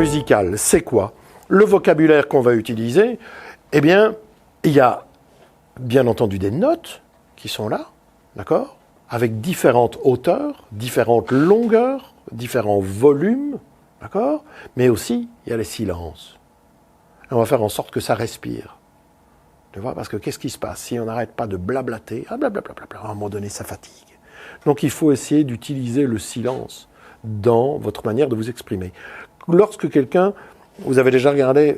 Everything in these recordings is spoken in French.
musical, c'est quoi? Le vocabulaire qu'on va utiliser, eh bien, il y a bien entendu des notes qui sont là, d'accord? Avec différentes hauteurs, différentes longueurs, différents volumes, d'accord? Mais aussi, il y a les silences. Et on va faire en sorte que ça respire. Tu vois? Parce que qu'est-ce qui se passe si on n'arrête pas de blablater? Blablabla, à un moment donné, ça fatigue. Donc il faut essayer d'utiliser le silence dans votre manière de vous exprimer. Lorsque quelqu'un, vous avez déjà regardé,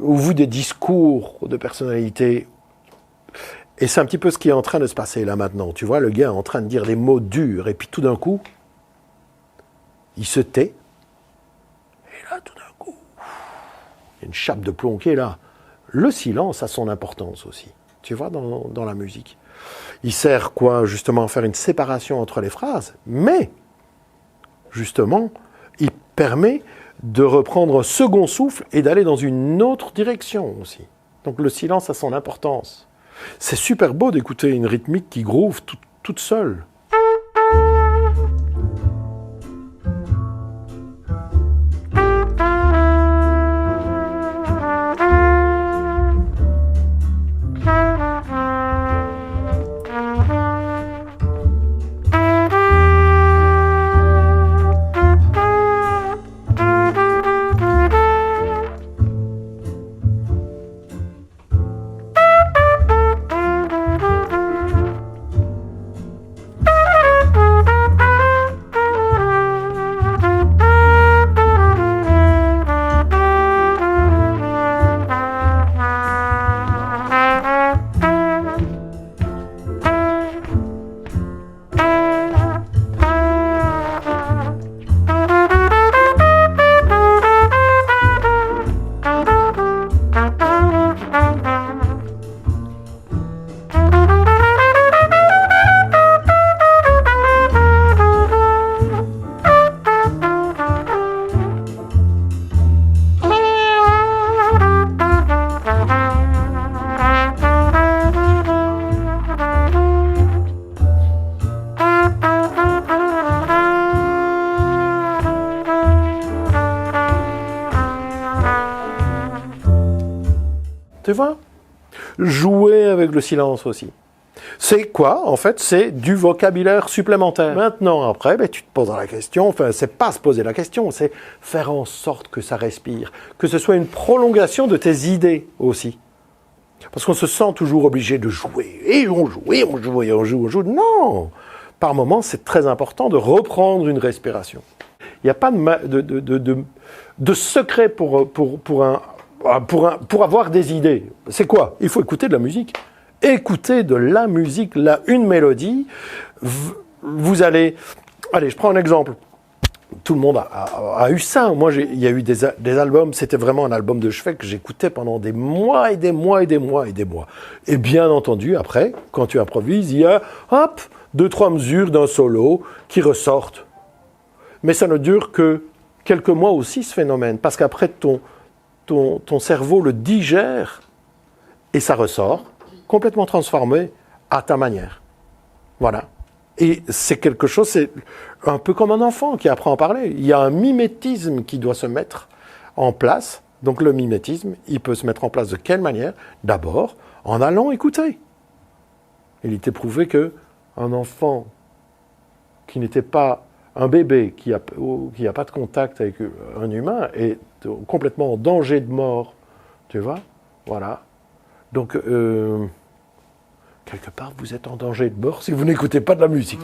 ou vu des discours de personnalité, et c'est un petit peu ce qui est en train de se passer là maintenant. Tu vois, le gars est en train de dire des mots durs, et puis tout d'un coup, il se tait, et là, tout d'un coup, il y a une chape de plomb qui est là. Le silence a son importance aussi, tu vois, dans la musique. Il sert quoi, justement, à faire une séparation entre les phrases, mais, justement, il permet de reprendre un second souffle et d'aller dans une autre direction aussi. Donc le silence a son importance. C'est super beau d'écouter une rythmique qui groove toute seule. Tu vois? Jouer avec le silence aussi. C'est quoi? En fait, c'est du vocabulaire supplémentaire. Maintenant, après, tu te poses la question, enfin, c'est pas se poser la question, c'est faire en sorte que ça respire, que ce soit une prolongation de tes idées aussi. Parce qu'on se sent toujours obligé de jouer, et on joue, et on joue, et on joue, on joue. Non! Par moments, c'est très important de reprendre une respiration. Il n'y a pas de secret pour avoir des idées. C'est quoi? Il faut écouter de la musique. Écoutez de la musique, une mélodie. Vous allez... Allez, je prends un exemple. Tout le monde a eu ça. Moi, il y a eu des albums, c'était vraiment un album de chevet que j'écoutais pendant des mois et des mois et des mois et des mois. Et bien entendu, après, quand tu improvises, il y a, hop, 2-3 mesures d'un solo qui ressortent. Mais ça ne dure que quelques mois aussi, ce phénomène. Parce qu'après, ton cerveau le digère et ça ressort complètement transformé à ta manière. Voilà. Et c'est quelque chose, c'est un peu comme un enfant qui apprend à parler. Il y a un mimétisme qui doit se mettre en place. Donc le mimétisme, il peut se mettre en place de quelle manière? D'abord, en allant écouter. Il était prouvé qu'un enfant qui n'était pas un bébé, qui a pas de contact avec un humain, est complètement en danger de mort. Tu vois? Voilà. Donc, quelque part, vous êtes en danger de mort si vous n'écoutez pas de la musique.